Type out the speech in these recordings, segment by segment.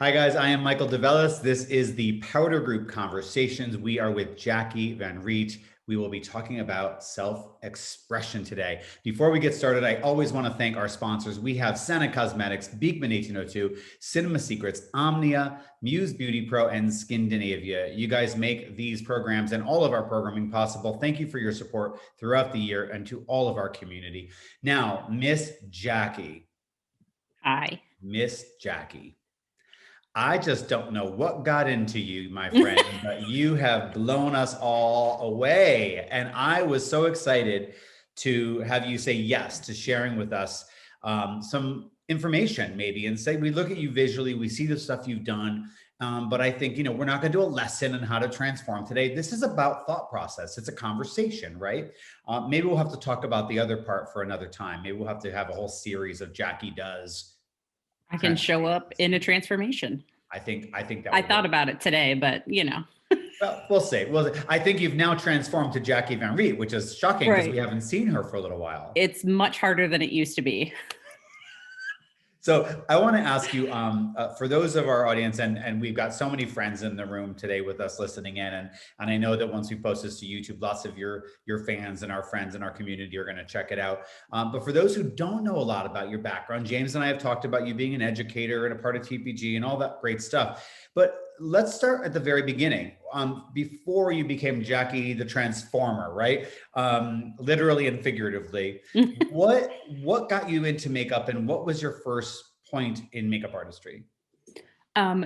Hi guys, I am Michael DeVellis. This is the Powder Group Conversations. We are with Jackie Van Riet. We will be talking about self-expression today. Before we get started, I always want to thank our sponsors. We have Senna Cosmetics, Beekman 1802, Cinema Secrets, Omnia, Muse Beauty Pro, and Skindinavia. You guys make these programs and all of our programming possible. Thank you for your support throughout the year and to all of our community. Now, Miss Jackie. Hi. Miss Jackie. I just don't know what got into you, my friend, but you have blown us all away. And I was so excited to have you say yes to sharing with us some information maybe and say, we look at you visually, we see the stuff you've done. But I think, we're not going to do a lesson on how to transform today. This is about thought process. It's a conversation, right? Maybe we'll have to talk about the other part for another time. Maybe we'll have to have a whole series of Jackie Does. I can show up in a transformation. I think that I thought about it today, but Well, we'll see. Well, I think you've now transformed to Jackie Van Riet, which is shocking because we haven't seen her for a little while. It's much harder than it used to be. So I want to ask you, for those of our audience, and we've got so many friends in the room today with us listening in, and I know that once we post this to YouTube, lots of your fans and our friends in our community are going to check it out. But for those who don't know a lot about your background, James and I have talked about you being an educator and a part of TPG and all that great stuff. But let's start at the very beginning. Before you became Jackie the Transformer, right? Literally and figuratively. What got you into makeup and what was your first point in makeup artistry?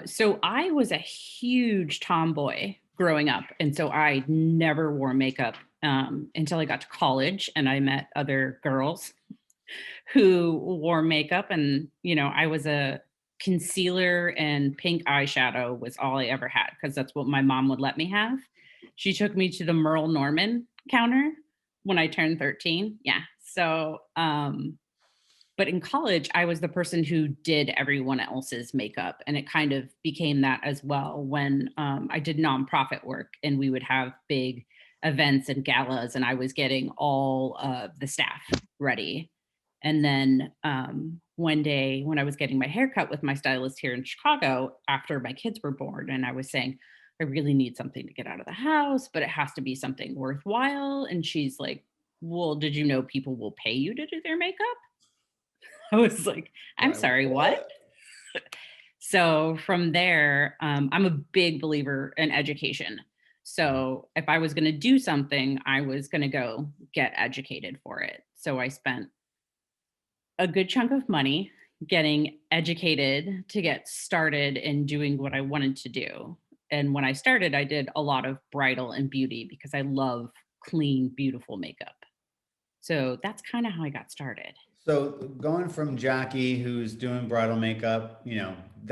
So I was a huge tomboy growing up. And so I never wore makeup until I got to college and I met other girls who wore makeup. And, I was a concealer and pink eyeshadow was all I ever had because that's what my mom would let me have. She took me to the Merle Norman counter when I turned 13. Yeah. So, but in college, I was the person who did everyone else's makeup. And it kind of became that as well when I did nonprofit work and we would have big events and galas and I was getting all of the staff ready. And then one day when I was getting my hair cut with my stylist here in Chicago after my kids were born, and I was saying, I really need something to get out of the house, but it has to be something worthwhile. And she's like, well, did you know people will pay you to do their makeup? I was like, I'm sorry, what? So from there, I'm a big believer in education. So if I was going to do something, I was going to go get educated for it. So I spent a good chunk of money getting educated to get started in doing what I wanted to do. And when I started, I did a lot of bridal and beauty because I love clean, beautiful makeup. So that's kind of how I got started. So going from Jackie, who's doing bridal makeup,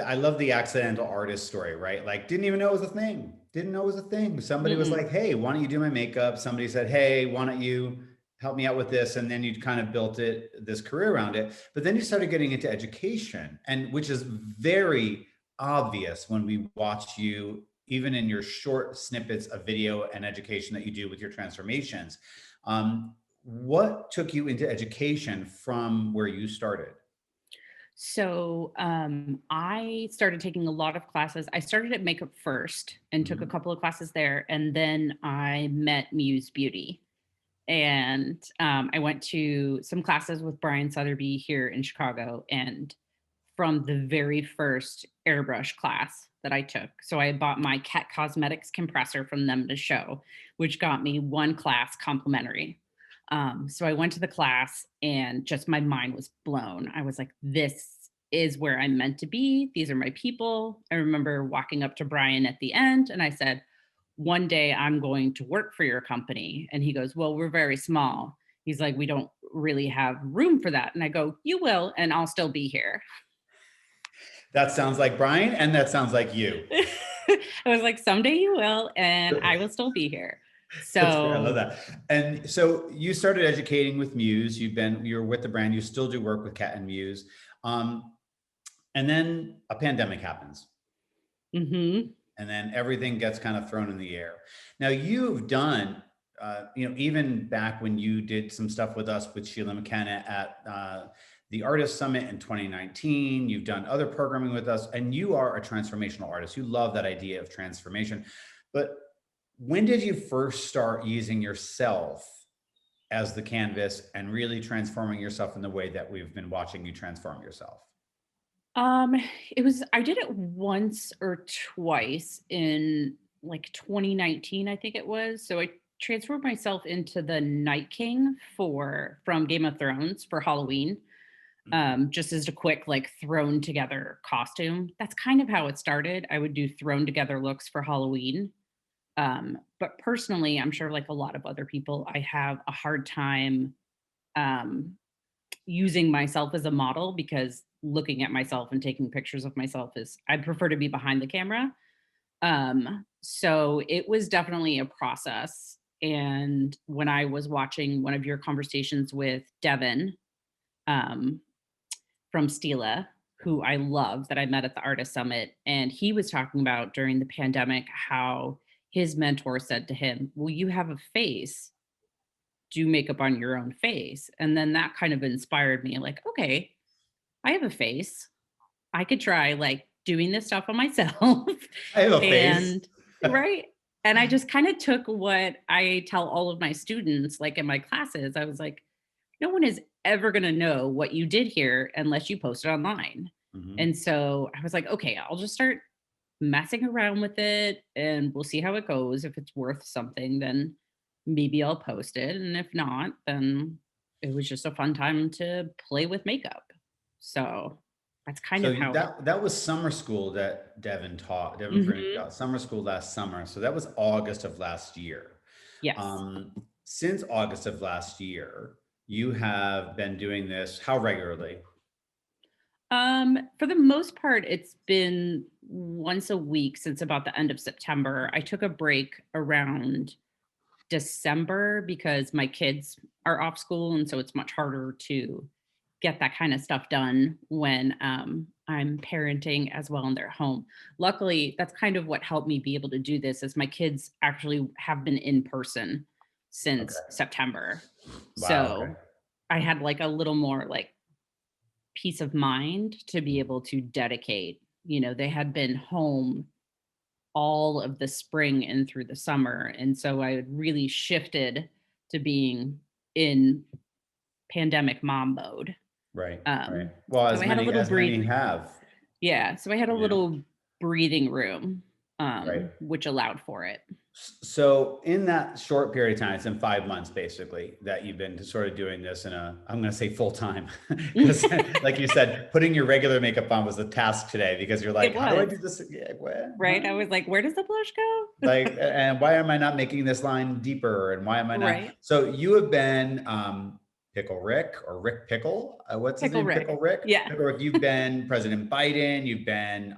I love the accidental artist story, right? Like, didn't even know it was a thing. Didn't know it was a thing. Somebody was like, hey, why don't you do my makeup? Somebody said, hey, why don't you help me out with this? And then you kind of built this career around it. But then you started getting into education, and which is very obvious when we watch you, even in your short snippets of video and education that you do with your transformations. What took you into education from where you started? So I started taking a lot of classes. I started at makeup first and took a couple of classes there. And then I met Muse Beauty. And I went to some classes with Brian Sotheby here in Chicago. And from the very first airbrush class that I took, so I bought my Cat Cosmetics compressor from them to show, which got me one class complimentary. So I went to the class and just my mind was blown. I was like, this is where I'm meant to be. These are my people. I remember walking up to Brian at the end and I said, one day I'm going to work for your company. And he goes, well, we're very small. He's like, we don't really have room for that. And I go, you will, and I'll still be here. That sounds like Brian, and that sounds like you. I was like, someday you will, and I will still be here. So I love that. And so you started educating with Muse. You're with the brand. You still do work with Cat and Muse. And then a pandemic happens. And then everything gets kind of thrown in the air. Now you've done, even back when you did some stuff with us with Sheila McKenna at the Artist Summit in 2019. You've done other programming with us, and you are a transformational artist. You love that idea of transformation. But when did you first start using yourself as the canvas and really transforming yourself in the way that we've been watching you transform yourself? Um, I did it once or twice in like 2019, I think it was. So I transformed myself into the Night King from Game of Thrones for Halloween. Just as a quick, like, thrown together costume. That's kind of how it started. I would do thrown together looks for Halloween. But personally, I'm sure like a lot of other people, I have a hard time um using myself as a model because looking at myself and taking pictures of myself is I prefer to be behind the camera. So it was definitely a process. And when I was watching one of your conversations with Devin um, from Stila, who I love that I met at the Artist Summit, and he was talking about during the pandemic how his mentor said to him, "Well, you have a face, do makeup on your own face." And then that kind of inspired me like, okay, I have a face. I could try like doing this stuff on myself. I have a face. And right. And I just kind of took what I tell all of my students, like in my classes. I was like, no one is ever going to know what you did here unless you post it online. Mhm. And so I was like, okay, I'll just start messing around with it and we'll see how it goes. If it's worth something, then maybe I'll post it. And if not, then it was just a fun time to play with makeup. So that's kind So of how. that was summer school that Devin Freeman Mhm. taught summer school last summer. So that was August of last year. Yes. Since August of last year, you have been doing this how regularly? For the most part, it's been once a week since about the end of September. I took a break around December because my kids are off school, and so it's much harder to get that kind of stuff done when I'm parenting as well in their home. Luckily, that's kind of what helped me be able to do this is my kids actually have been in person since Okay. September. Wow. Okay. So I had like a little more like peace of mind to be able to dedicate. They had been home all of the spring and through the summer. And so I had really shifted to being in pandemic mom mode. Right. Right. Um, Well, so I had a little as breathe. many have, Yeah. So I had a you know, little breathing room, right. which allowed for it. So in that short period of time, it's in 5 months basically that you've been sort of doing this in I'm going to say full time, because like you said, putting your regular makeup on was the task today because you're It like, how do I was, do this? Yeah, what? right? Huh? I was like, where does the blush go? Like, and why am I not making this line deeper? And why am I not? Right. So you have been Pickle Rick or Rick Pickle. What's his Pickle name? Rick. Pickle Rick. Yeah. Pickle Rick. You've been President Biden. You've been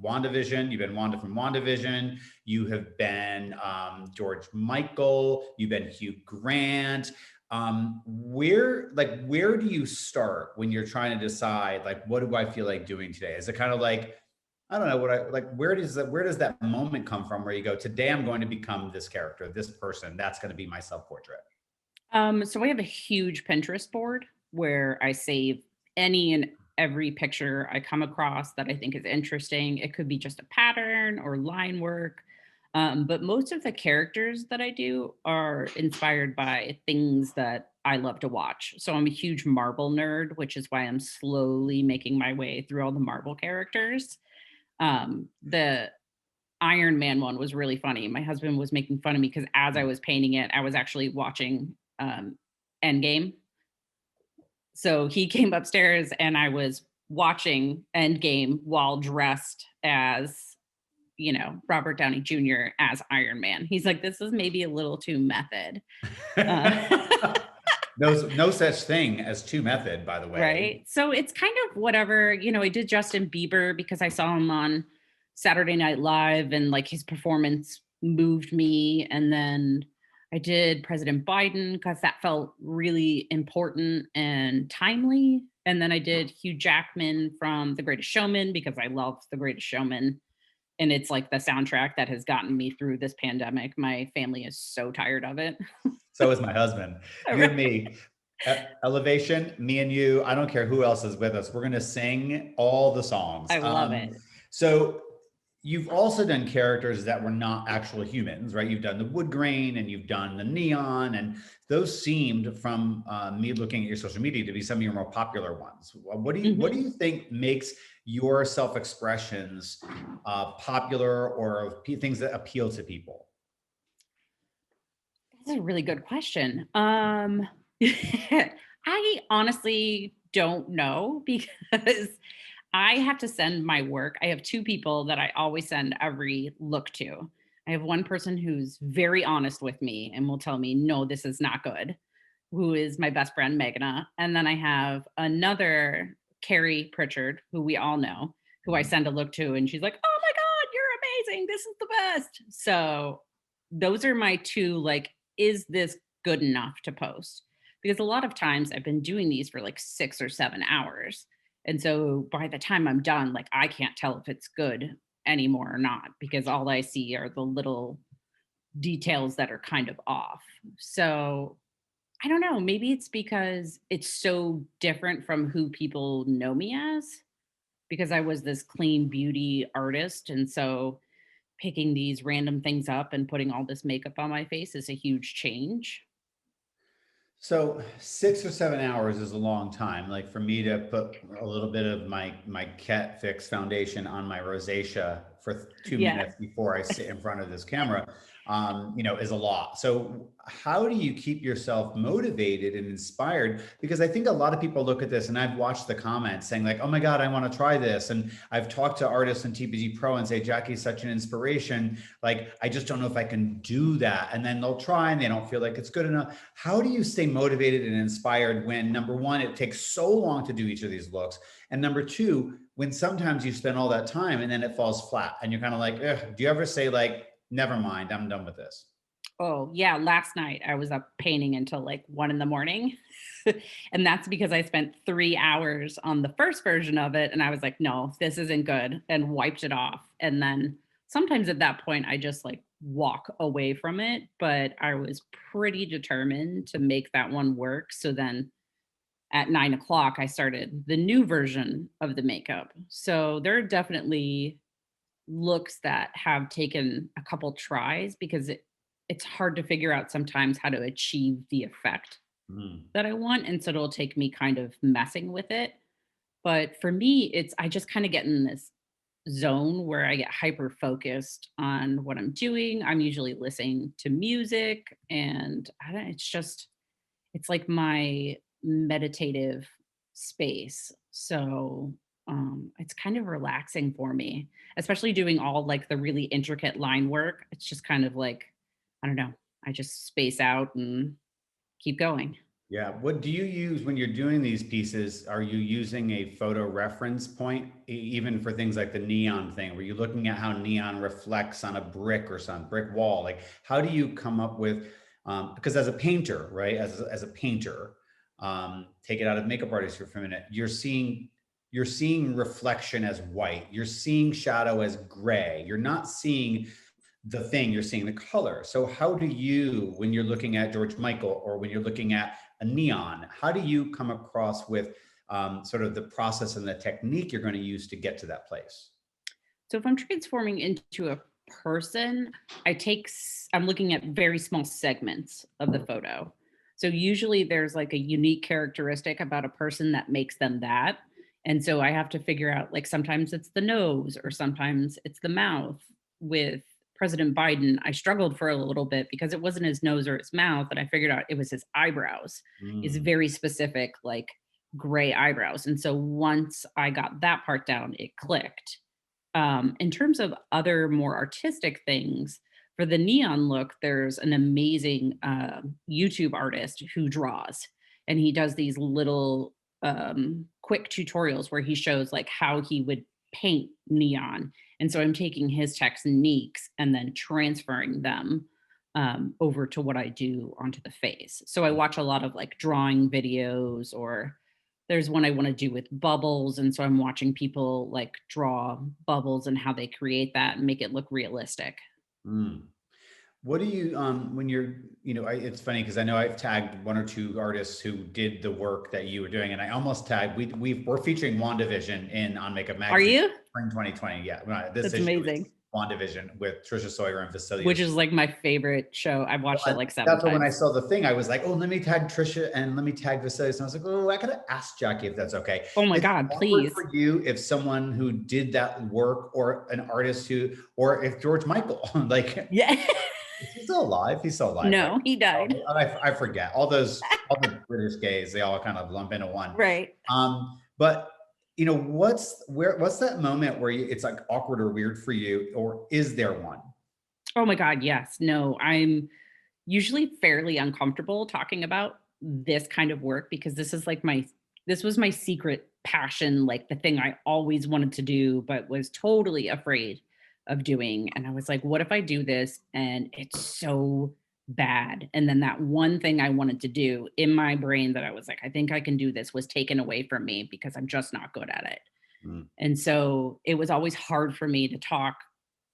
WandaVision. You've been Wanda from WandaVision. You have been George Michael. You've been Hugh Grant. Where do you start when you're trying to decide like what do I feel like doing today? Is it kind of like I don't know what I like. Where does that moment come from where you go, today I'm going to become this character, this person, that's going to be my self portrait? So I have a huge Pinterest board where I save any and every picture I come across that I think is interesting. It could be just a pattern or line work. But most of the characters that I do are inspired by things that I love to watch. So I'm a huge Marvel nerd, which is why I'm slowly making my way through all the Marvel characters. The Iron Man one was really funny. My husband was making fun of me because as I was painting it, I was actually watching Endgame. So he came upstairs and I was watching Endgame while dressed as, Robert Downey Jr. as Iron Man. He's like, this is maybe a little too method. Uh, No such thing as two method, by the way. right. So it's kind of whatever, I did Justin Bieber because I saw him on Saturday Night Live and like his performance moved me. And then I did President Biden because that felt really important and timely. And then I did Hugh Jackman from The Greatest Showman because I love The Greatest Showman. And it's like the soundtrack that has gotten me through this pandemic. My family is so tired of it. So is my husband. All You and right. me. Elevation, me and you, I don't care who else is with us. We're going to sing all the songs. I love it. So you've also done characters that were not actual humans, right? You've done the wood grain and you've done the neon, and those seemed from me looking at your social media to be some of your more popular ones. What do Mhm. you think makes your self expressions popular or things that appeal to people? That's a really good question. I honestly don't know because I have to send my work. I have two people that I always send every look to. I have one person who's very honest with me and will tell me, no, this is not good, who is my best friend, Meghna. And then I have another, Carrie Pritchard, who we all know, who I Mhm. send a look to, and she's like, oh my God, you're amazing. This is the best. So those are my two, like, is this good enough to post? Because a lot of times I've been doing these for like 6 or 7 hours. And so by the time I'm done, like I can't tell if it's good anymore or not because all I see are the little details that are kind of off. So I don't know. Maybe it's because it's so different from who people know me as, because I was this clean beauty artist. And so picking these random things up and putting all this makeup on my face is a huge change. So 6 or 7 hours is a long time. Like for me to put a little bit of my Cat Fix foundation on my rosacea for 2 minutes Yeah. before I sit in front of this camera, is a lot. So how do you keep yourself motivated and inspired? Because I think a lot of people look at this, and I've watched the comments saying like, "Oh my God, I want to try this," and I've talked to artists in TPG Pro and say, "Jackie's such an inspiration. Like, I just don't know if I can do that," and then they'll try and they don't feel like it's good enough. How do you stay motivated and inspired when, number one, it takes so long to do each of these looks, and number two, when sometimes you spend all that time and then it falls flat and you're kind of like, ugh, do you ever say like, never mind, I'm done with this? Oh, yeah. Last night I was up painting until like 1 in the morning. And that's because I spent 3 hours on the first version of it. And I was like, no, this isn't good, and wiped it off. And then sometimes at that point, I just like walk away from it. But I was pretty determined to make that one work. So then at 9 o'clock, I started the new version of the makeup. So there are definitely looks that have taken a couple tries because it's hard to figure out sometimes how to achieve the effect Mm. that I want. And so it'll take me kind of messing with it. But for me, it's I just kind of get in this zone where I get hyper focused on what I'm doing. I'm usually listening to music, and I don't, it's like my meditative space. So it's kind of relaxing for me, especially doing all like the really intricate line work. It's just kind of like, I don't know, I just space out and keep going. Yeah. What do you use when you're doing these pieces? Are you using a photo reference point, even for things like the neon thing? Were you looking at how neon reflects on a brick or some brick wall? Like, how do you come up with, because as a painter, right? As a painter, take it out of makeup artist for a minute. You're seeing reflection as white. You're seeing shadow as gray. You're not seeing the thing, you're seeing the color. So how do you, when you're looking at George Michael or when you're looking at a neon, how do you come across with sort of the process and the technique you're going to use to get to that place? So if I'm transforming into a person, I'm looking at very small segments of the photo. So usually there's like a unique characteristic about a person that makes them that. And so I have to figure out, like, sometimes it's the nose or sometimes it's the mouth. With President Biden, I struggled for a little bit because it wasn't his nose or his mouth, and I figured out it was his eyebrows. Is Mm. very specific, like gray eyebrows. And so once I got that part down, it clicked. In terms of other more artistic things, for the neon look, there's an amazing YouTube artist who draws, and he does these little quick tutorials where he shows like how he would paint neon. And so I'm taking his techniques and then transferring them over to what I do onto the face. So I watch a lot of like drawing videos, or there's one I want to do with bubbles. And so I'm watching people like draw bubbles and how they create that and make it look realistic. Mm. What do you when you're it's funny because I know I've tagged one or two artists who did the work that you were doing, and I almost tagged we're featuring WandaVision in on Makeup Are Magazine you? spring 2020. Yeah, this That's issue amazing. is WandaVision with Trisha Sawyer and Which Vasilius. is like my favorite show. I've watched it like seven That's why when I times. saw the thing, I was like, oh, let me tag Trisha and let me tag Vasilius. And I was like, oh, I gotta ask Jackie if that's okay. Oh my Is it God, awkward please. for you if someone who did that work or an artist who, or if George Michael, like, Yeah. is he still alive? He's still alive, right? No, he died. Oh, I forget all the British gays. They all kind of lump into one. Right. But what's that moment where it's like awkward or weird for you, or is there one? Oh my God, yes. No, I'm usually fairly uncomfortable talking about this kind of work because this was my secret passion, like the thing I always wanted to do, but was totally afraid of doing. And I was like, what if I do this and it's so bad? And then that one thing I wanted to do in my brain that I was like, I think I can do this was taken away from me because I'm just not good at it. Mm. And so it was always hard for me to talk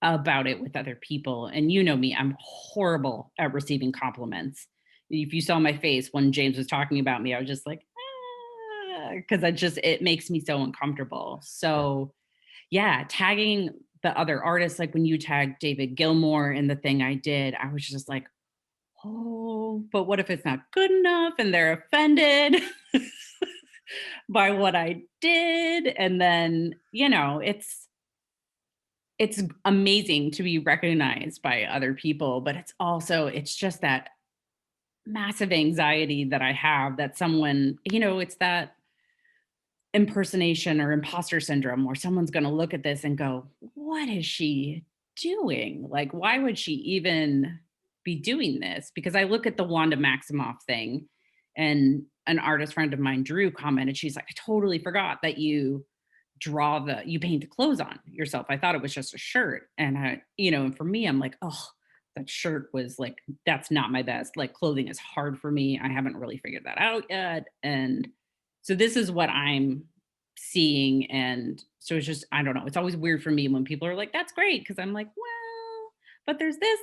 about it with other people. And you know me, I'm horrible at receiving compliments. If you saw my face when James was talking about me, I was just like, because it makes me so uncomfortable. Yeah. So yeah, tagging the other artists, like when you tagged David Gilmour in the thing I did, I was just like, oh, but what if it's not good enough and they're offended by what I did? And then, it's amazing to be recognized by other people, but it's just that massive anxiety that I have that someone, it's that impersonation or imposter syndrome where someone's going to look at this and go, what is she doing? Like, why would she even be doing this? Because I look at the Wanda Maximoff thing, and an artist friend of mine, Drew, commented, she's like, I totally forgot that you paint the clothes on yourself. I thought it was just a shirt. And and for me, I'm like, oh, that shirt was like, that's not my best. Like, clothing is hard for me. I haven't really figured that out yet. And so this is what I'm seeing. And so it's just, I don't know. It's always weird for me when people are like, that's great. Cause I'm like, well, but there's this,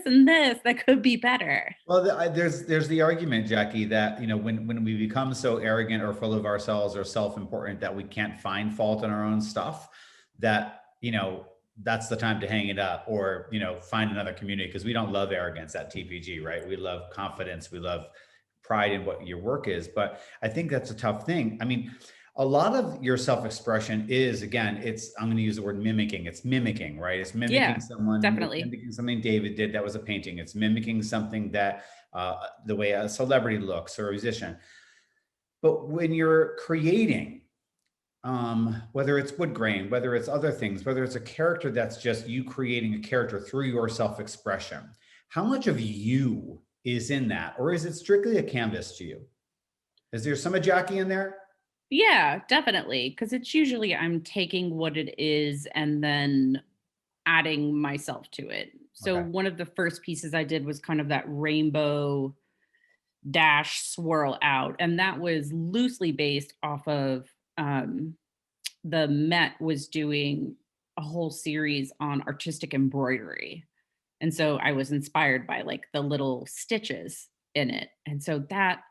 and this that could be better. Well, there's the argument, Jackie, that when we become so arrogant or full of ourselves or self-important that we can't find fault in our own stuff, that that's the time to hang it up or find another community, because we don't love arrogance at TPG, right? We love confidence, we love pride in what your work is. But I think that's a tough thing. I mean, a lot of your self-expression is, again, I'm going to use the word mimicking. It's mimicking, right? It's mimicking Yeah, someone, it's definitely. mimicking something David did that was a painting. It's mimicking something that the way a celebrity looks or a musician. But when you're creating, whether it's wood grain, whether it's other things, whether it's a character that's just you creating a character through your self-expression, how much of you is in that? Or is it strictly a canvas to you? Is there some of Jackie in there? Yeah, definitely. Because it's usually I'm taking what it is and then adding myself to it. So Okay. one of the first pieces I did was kind of that rainbow dash swirl out, and that was loosely based off of the Met was doing a whole series on artistic embroidery. And so I was inspired by like the little stitches in it. And so that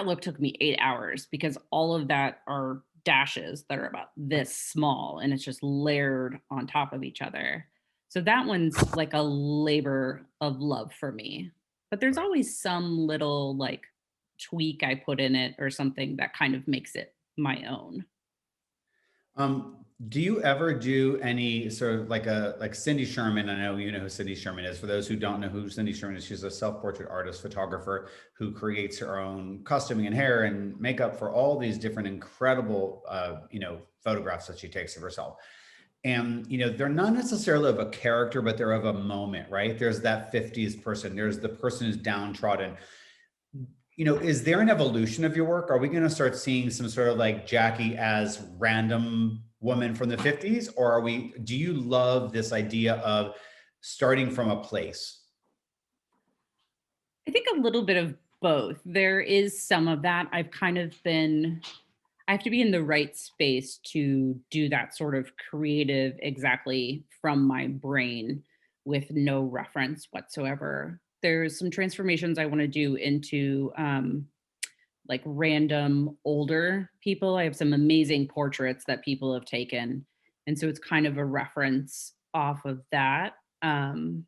look took me 8 hours because all of that are dashes that are about this small and it's just layered on top of each other. So that one's like a labor of love for me. But there's always some little like tweak I put in it or something that kind of makes it my own. Do you ever do any sort of like Cindy Sherman? I know you know who Cindy Sherman is. For those who don't know who Cindy Sherman is, she's a self-portrait artist, photographer who creates her own costuming and hair and makeup for all these different incredible, photographs that she takes of herself. And they're not necessarily of a character, but they're of a moment, right? There's that 50s person. There's the person who's downtrodden. Is there an evolution of your work? Are we going to start seeing some sort of like Jackie as random woman from the 50s? Or do you love this idea of starting from a place? I think a little bit of both. There is some of that. I have to be in the right space to do that sort of creative exactly from my brain. with no reference whatsoever. There's some transformations I want to do into like random older people. I have some amazing portraits that people have taken. And so it's kind of a reference off of that. Um,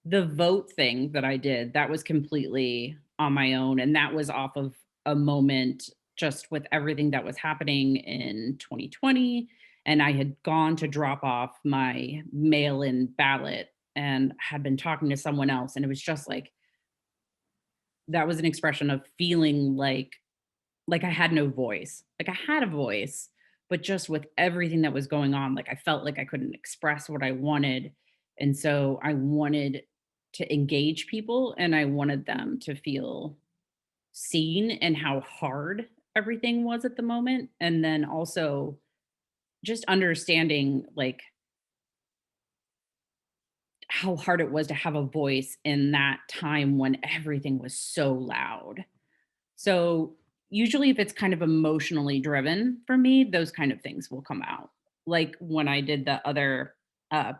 the vote thing that I did, that was completely on my own. And that was off of a moment just with everything that was happening in 2020. And I had gone to drop off my mail in ballot and had been talking to someone else. And it was just like, that was an expression of feeling like I had no voice. Like I had a voice, but just with everything that was going on, like I felt like I couldn't express what I wanted. And so I wanted to engage people and I wanted them to feel seen and how hard everything was at the moment. And then also just understanding like how hard it was to have a voice in that time when everything was so loud. So, usually if it's kind of emotionally driven for me, those kind of things will come out. Like when I did the other,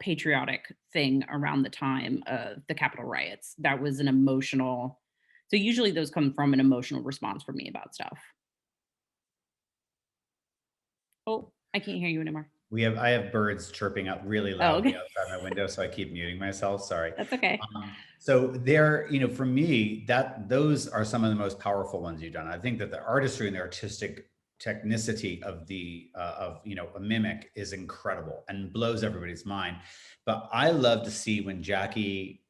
patriotic thing around the time of the Capitol riots, that was an emotional, so usually those come from an emotional response for me about stuff. Oh, I can't hear you anymore. I have birds chirping out really Oh, loudly okay. outside my window, so I keep muting myself. Sorry. That's okay. So there, for me, that those are some of the most powerful ones you've done. I think that the artistry and the artistic technicity of the of a mimic is incredible and blows everybody's mind. But I love to see when Jackie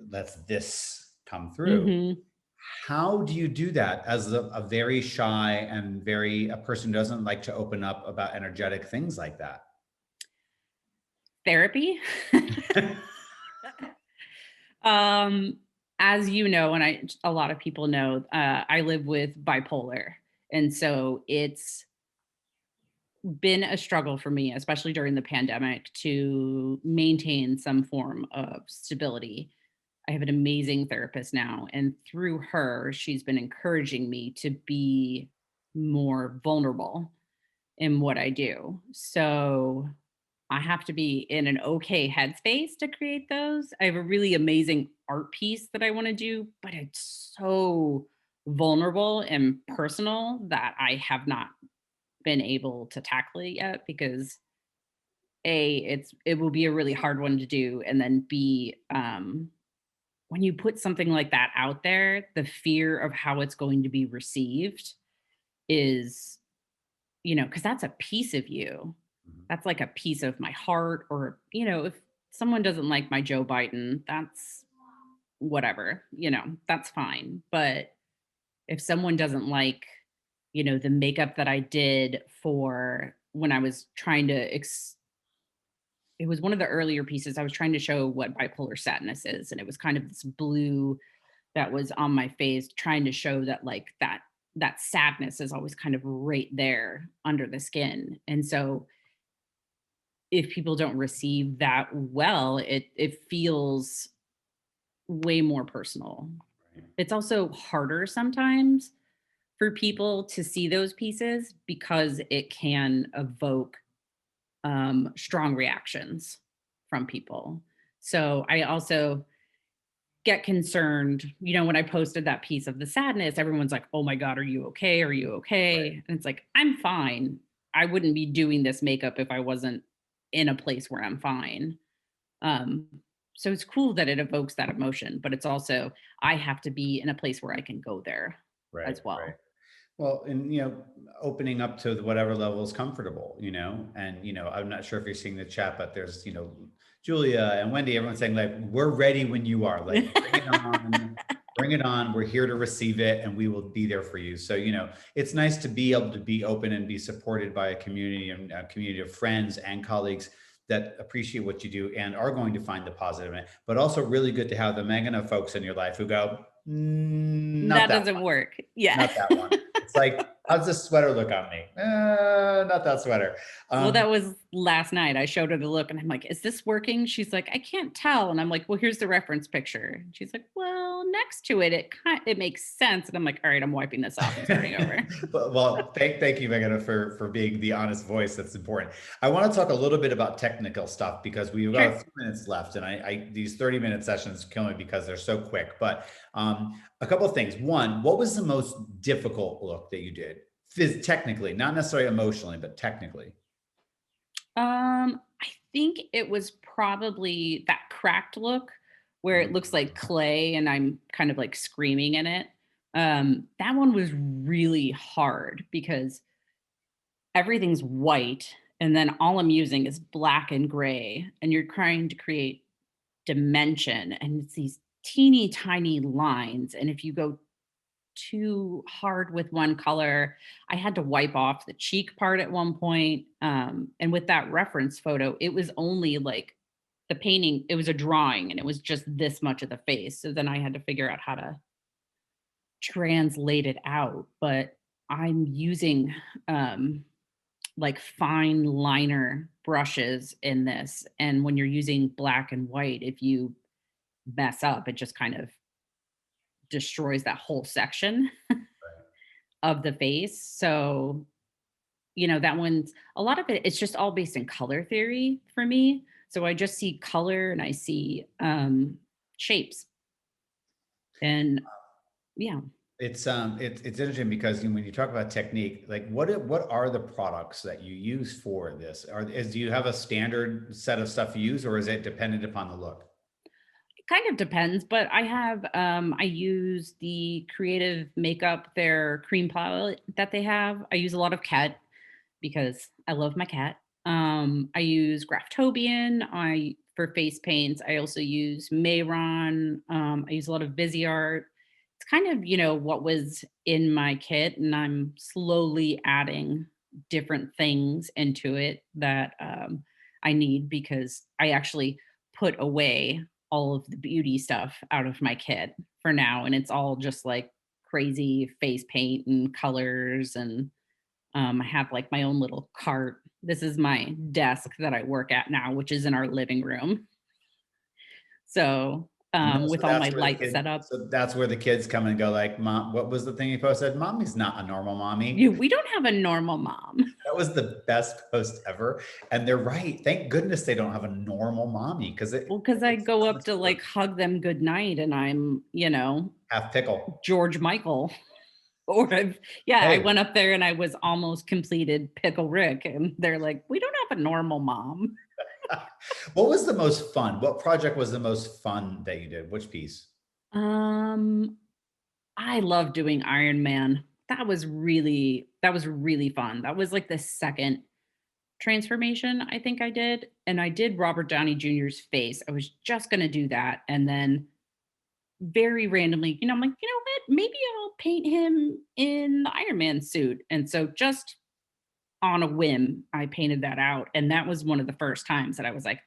lets this come through. Mhm. How do you do that as a very shy and very a person who doesn't like to open up about energetic things like that? Therapy. Um, as you know, and a lot of people know, I live with bipolar. And so it's been a struggle for me, especially during the pandemic, to maintain some form of stability. I have an amazing therapist now, and through her, she's been encouraging me to be more vulnerable in what I do. So I have to be in an okay headspace to create those. I have a really amazing art piece that I want to do, but it's so vulnerable and personal that I have not been able to tackle it yet because it will be a really hard one to do, and then B, when you put something like that out there, the fear of how it's going to be received is, because that's a piece of you. Mhm. That's like a piece of my heart, or, if someone doesn't like my Joe Biden, that's whatever, that's fine. But if someone doesn't like, the makeup that I did for when I was trying to it was one of the earlier pieces. I was trying to show what bipolar sadness is, and it was kind of this blue that was on my face, trying to show that like that sadness is always kind of right there under the skin. And so if people don't receive that well, it feels way more personal. Right. It's also harder sometimes for people to see those pieces because it can evoke strong reactions from people. So I also get concerned, when I posted that piece of the sadness, everyone's like, "Oh my God, are you okay? Are you Right. okay?" And it's like, I'm fine. I wouldn't be doing this makeup if I wasn't in a place where I'm fine. Um, so it's cool that it evokes that emotion, but it's also, I have to be in a place where I can go there Right. as Right. well. Well, and opening up to whatever level is comfortable, and I'm not sure if you're seeing the chat, but there's Julia and Wendy, everyone's saying like we're ready when you are. Like bring it on. We're here to receive it, and we will be there for you. So it's nice to be able to be open and be supported by a community and a community of friends and colleagues that appreciate what you do and are going to find the positive in it. But also really good to have the Megana folks in your life who go, not That that doesn't one, work. Yeah. not that one. It's like How's this sweater look on me? Not that sweater. Well, Um, that was last night. I showed her the look and I'm like, is this working? She's like, I can't tell. And I'm like, well, here's the reference picture. And she's like, well, next to it, it makes sense. And I'm like, all right, I'm wiping this off and starting over. well, thank you, Megan, for being the honest voice. That's important. I want to talk a little bit about technical stuff because we've got a Sure. few minutes left, and I these 30-minute sessions kill me because they're so quick. But a couple of things. One, what was the most difficult look that you did? Technically, not necessarily emotionally, but technically. I think it was probably that cracked look where it looks like clay and I'm kind of like screaming in it. That one was really hard because everything's white and then all I'm using is black and gray and you're trying to create dimension and it's these teeny tiny lines and if you go too hard with one color, I had to wipe off the cheek part at one point. And with that reference photo, it was only like the painting, it was a drawing and it was just this much of the face. So then I had to figure out how to translate it out. But I'm using like fine liner brushes in this. And when you're using black and white, if you mess up, it just kind of destroys that whole section of the face. So, that one's a lot of it, it's just all based in color theory for me. So I just see color and I see shapes. And yeah. It's interesting because when you talk about technique, like what are the products that you use for this? Do you have a standard set of stuff you use, or is it dependent upon the look? It kind of depends, but I use the creative makeup, their cream palette that they have. I use a lot of cat because I love my cat. I use Graftobian. I for face paints. I also use Mayron. I use a lot of Viseart. It's kind of what was in my kit, and I'm slowly adding different things into it that I need because I actually put away all of the beauty stuff out of my kit for now, and it's all just like crazy face paint and colors and I have like my own little cart. This is my desk that I work at now, which is in our living room. So, with all my lights set up. So that's where the kids come and go like, Mom, what was the thing you posted? Mommy's not a normal mommy. We don't have a normal mom. That was the best post ever. And they're right. Thank goodness they don't have a normal mommy because Well, because I it's go so up much to work. like hug them goodnight and I'm, Half pickle. George Michael. Or yeah, I Hey, went up there and I was almost completed Pickle Rick. And they're like, we don't have a normal mom. what was the most fun? What project was the most fun that you did? Which piece? Um, I love doing Iron Man. That was really fun. That was like the second transformation I think I did. And I did Robert Downey Jr.'s face. I was just gonna do that. And then very randomly, I'm like, you know what? Maybe I'll paint him in the Iron Man suit. And so just on a whim, I painted that out. And that was one of the first times that I was like,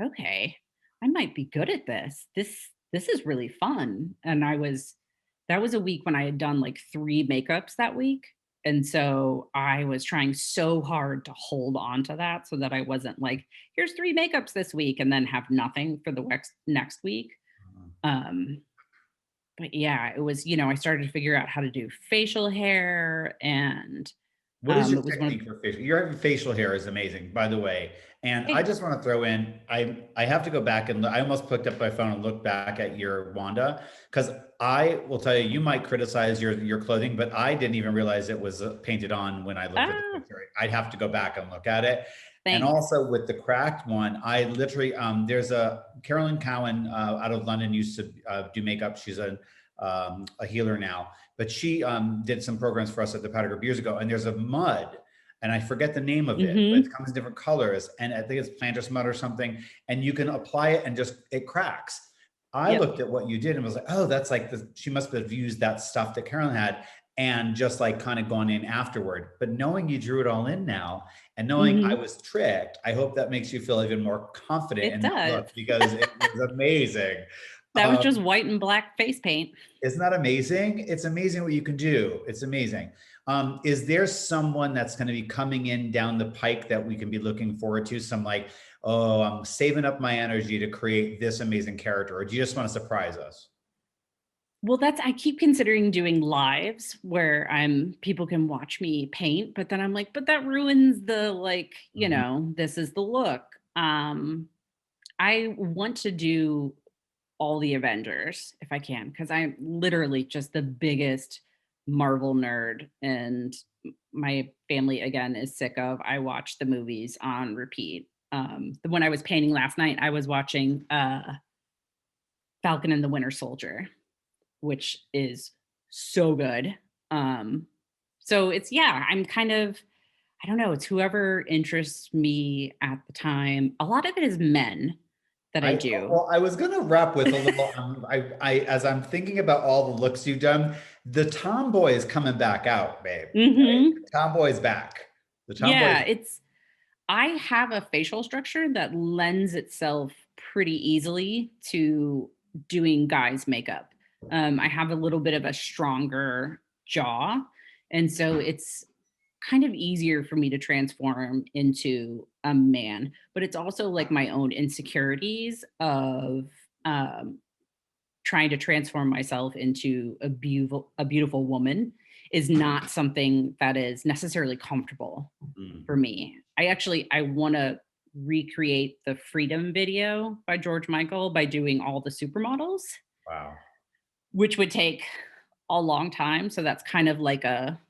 okay, I might be good at this. This is really fun. And that was a week when I had done like 3 makeups that week. And so I was trying so hard to hold on to that so that I wasn't like, here's 3 makeups this week and then have nothing for the next week. Um, but yeah, it was, I started to figure out how to do facial hair and What is your it was one of technique for facial? Your facial hair is amazing, by the way. And I thanks. just want to throw in, I have to go back and I almost picked up my phone and looked back at your Wanda because I will tell you, you might criticize your clothing, but I didn't even realize it was painted on when I looked at the Ah, picture. I'd have to go back and look at it. And thanks. also with the cracked one, I literally there's a Carolyn Cowan out of London used to do makeup. She's a healer now, but she did some programs for us at the Powder Group years ago. And there's a mud, and I forget the name of it, but it Mhm. comes in different colors. And I think it's planter's mud or something. And you can apply it and just it cracks. I Yep. looked at what you did and was like, oh, that's like she must have used that stuff that Carolyn had and just like kind of gone in afterward. But knowing you drew it all in now and knowing I Mhm. was tricked, I hope that makes you feel even more confident It in that does. look because it was amazing. That was just Um, white and black face paint. isn't that amazing? It's amazing what you can do. It's amazing. Is there someone that's going to be coming in down the pike that we can be looking forward to? Some like, oh, I'm saving up my energy to create this amazing character, or do you just want to surprise us? Well, that's I keep considering doing lives where people can watch me paint, but then I'm like, but that ruins the like, Mhm. this is the look. I want to do all the Avengers if I can, because I'm literally just the biggest Marvel nerd. And my family, again, is sick of. I watch the movies on repeat. When I was painting last night, I was watching Falcon and the Winter Soldier, which is so good. Um, so it's, yeah, I'm kind of, I don't know, it's whoever interests me at the time. A lot of it is men that I I do. well, I was gonna wrap with a little. As I'm thinking about all the looks you've done, the tomboy is coming back out, babe. Right? Hmm. The tomboy's back. The tomboy's Yeah, I have a facial structure that lends itself pretty easily to doing guys' makeup. I have a little bit of a stronger jaw. And so it's kind of easier for me to transform into a man. But it's also like my own insecurities of um, trying to transform myself into a beautiful woman is not something that is necessarily comfortable for Mm, me. I want to recreate the Freedom video by George Michael by doing all the supermodels, wow. which would take a long time. So that's kind of like a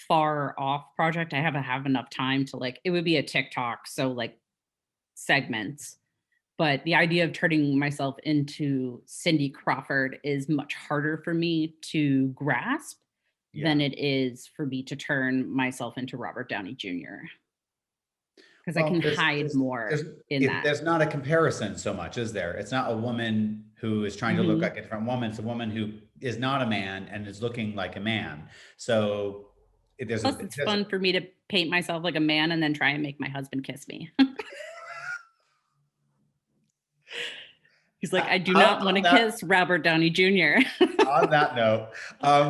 far off project. I haven't have enough time to like it would be a TikTok, so like segments. But the idea of turning myself into Cindy Crawford is much harder for me to grasp Yeah. than it is for me to turn myself into Robert Downey Jr. because I Well, can hide there's more in that. there's not a comparison so much, is there? It's not a woman who is trying to look Mhm. like a different woman. It's a woman who is not a man and is looking like a man. So Plus, it's fun for me to paint myself like a man and then try and make my husband kiss me. He's like, I do not want to on that kiss Robert Downey Jr. on that note,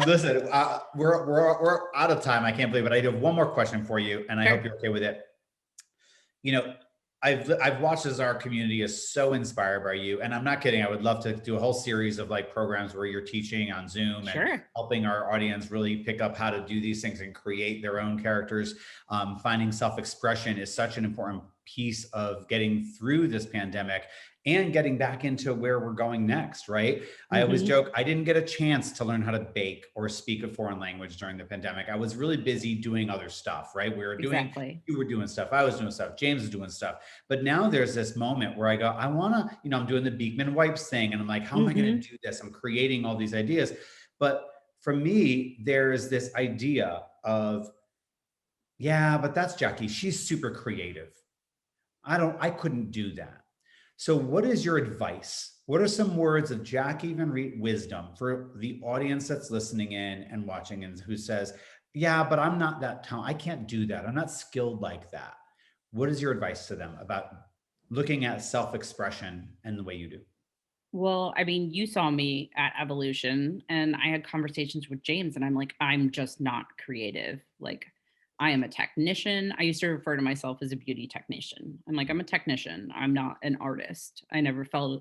listen, we're out of time. I can't believe it. I do have one more question for you, and I hope Sure. you're okay with it. You know, I've watched as our community is so inspired by you, and I'm not kidding. I would love to do a whole series of like programs where you're teaching on Zoom and Sure. helping our audience really pick up how to do these things and create their own characters. Finding self-expression is such an important piece of getting through this pandemic and getting back into where we're going next, right? I always Hmm. joke, I didn't get a chance to learn how to bake or speak a foreign language during the pandemic. I was really busy doing other stuff, right? Exactly. You were doing stuff, I was doing stuff, James was doing stuff. But now there's this moment where I go, I want to, I'm doing the Beekman wipes thing. And I'm like, how am I going Hmm. to do this? I'm creating all these ideas. But for me, there's this idea of, yeah, but that's Jackie. She's super creative. I couldn't do that. So, what is your advice? What are some words of Jackie Van Riet wisdom for the audience that's listening in and watching and who says, yeah, but I'm not that talented. I can't do that. I'm not skilled like that. What is your advice to them about looking at self expression and the way you do? Well, I mean, you saw me at Evolution and I had conversations with James, and I'm like, I'm just not creative. Like, I am a technician. I used to refer to myself as a beauty technician. I'm like, I'm a technician. I'm not an artist. I never thought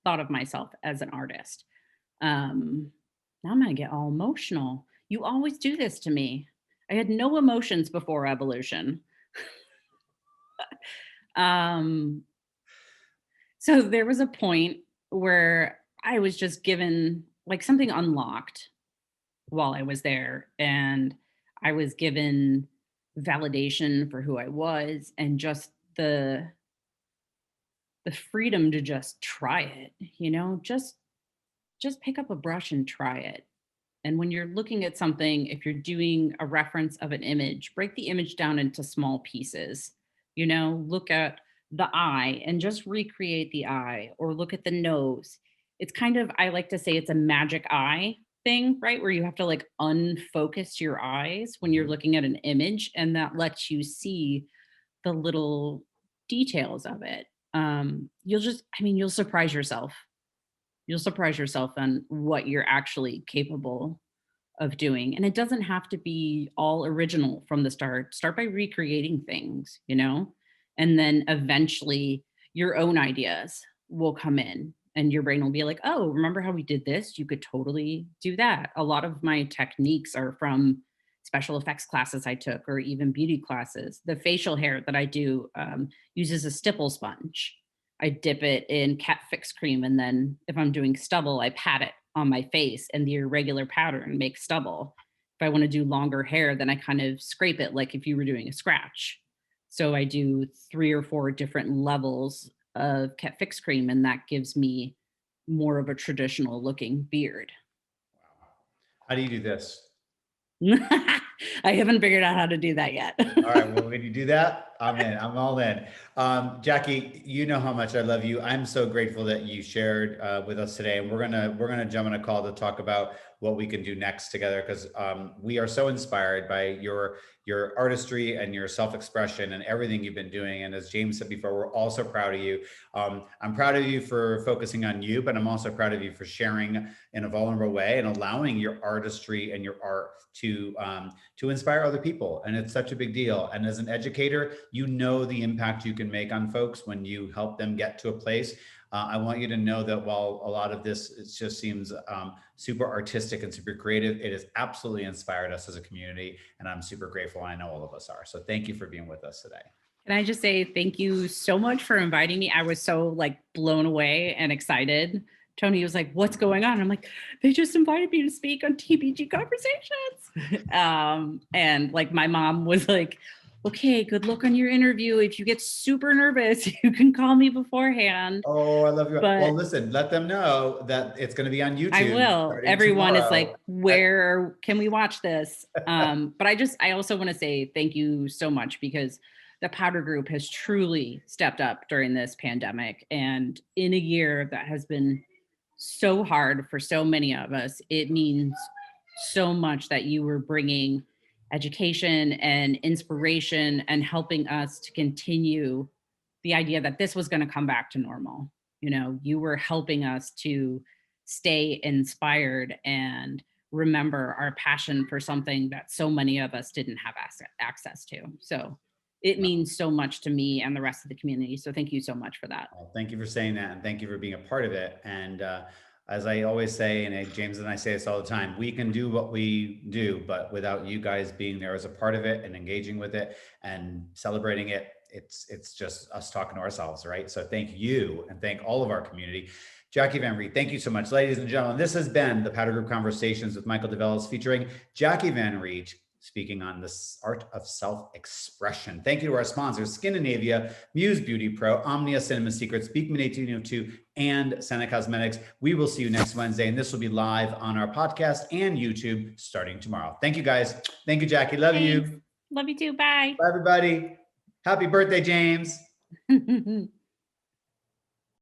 of myself as an artist. Um, Now I'm gonna get all emotional. You always do this to me. I had no emotions before Evolution. Um, so there was a point where I was just given like something unlocked while I was there, and I was given validation for who I was and just the freedom to just try it, just pick up a brush and try it. And when you're looking at something, if you're doing a reference of an image, break the image down into small pieces. Look at the eye and just recreate the eye, or look at the nose. It's kind of, I like to say it's a magic eye thing, right? Where you have to like unfocus your eyes when you're Mhm. looking at an image, and that lets you see the little details of it. You'll surprise yourself. You'll surprise yourself on what you're actually capable of doing. And it doesn't have to be all original from the start. Start by recreating things, you know, and then eventually your own ideas will come in and your brain will be like, oh, remember how we did this? You could totally do that. A lot of my techniques are from special effects classes I took or even beauty classes. The facial hair that I do uses a stipple sponge. I dip it in cat fix cream, and then if I'm doing stubble, I pat it on my face, and the irregular pattern makes stubble. If I want to do longer hair, then I kind of scrape it like if you were doing a scratch. So I do 3 or 4 different levels of cat fix cream, and that gives me more of a traditional looking beard. How do you do this? I haven't figured out how to do that yet. All right. Well, when you do that, I'm in. I'm all in. Jackie, you know how much I love you. I'm so grateful that you shared with us today, and we're gonna jump on a call to talk about what we can do next together because we are so inspired by your artistry and your self-expression and everything you've been doing. And as James said before, we're also proud of you. I'm proud of you for focusing on you, but I'm also proud of you for sharing in a vulnerable way and allowing your artistry and your art to inspire other people. And it's such a big deal. And as an educator, you know the impact you can make on folks when you help them get to a place. I want you to know that while a lot of this it just seems super artistic and super creative, it has absolutely inspired us as a community. And I'm super grateful. And I know all of us are. So thank you for being with us today. Can I just say thank you so much for inviting me? I was so like blown away and excited. Tony was like, what's going on? I'm like, they just invited me to speak on TBG Conversations. And like my mom was like, okay, good luck on your interview. If you get super nervous, you can call me beforehand. Oh, I love you. But Well, listen, let them know that it's going to be on YouTube. I will. Everyone is like, tomorrow. where can we watch this? But I also want to say thank you so much because the Powder Group has truly stepped up during this pandemic. And in a year that has been so hard for so many of us, it means so much that you were bringing education and inspiration and helping us to continue the idea that this was going to come back to normal. You know, you were helping us to stay inspired and remember our passion for something that so many of us didn't have access to. So it means so much to me and the rest of the community. So thank you so much for that. Well, thank you for saying that. And thank you for being a part of it. And as I always say, and James and I say this all the time, we can do what we do, but without you guys being there as a part of it and engaging with it and celebrating it, it's just us talking to ourselves, right? So thank you and thank all of our community. Jackie Van Riet, thank you so much. Ladies and gentlemen, this has been the Powder Group Conversations with Michael DeVellis featuring Jackie Van Riet, speaking on this art of self-expression. Thank you to our sponsors, Scandinavia, Muse Beauty Pro, Omnia Cinema Secrets, Beekman 1802, and Senna Cosmetics. We will see you next Wednesday, and this will be live on our podcast and YouTube starting tomorrow. Thank you, guys. Thank you, Jackie. Love you. Love you too. Bye. Bye, everybody. Happy birthday, James.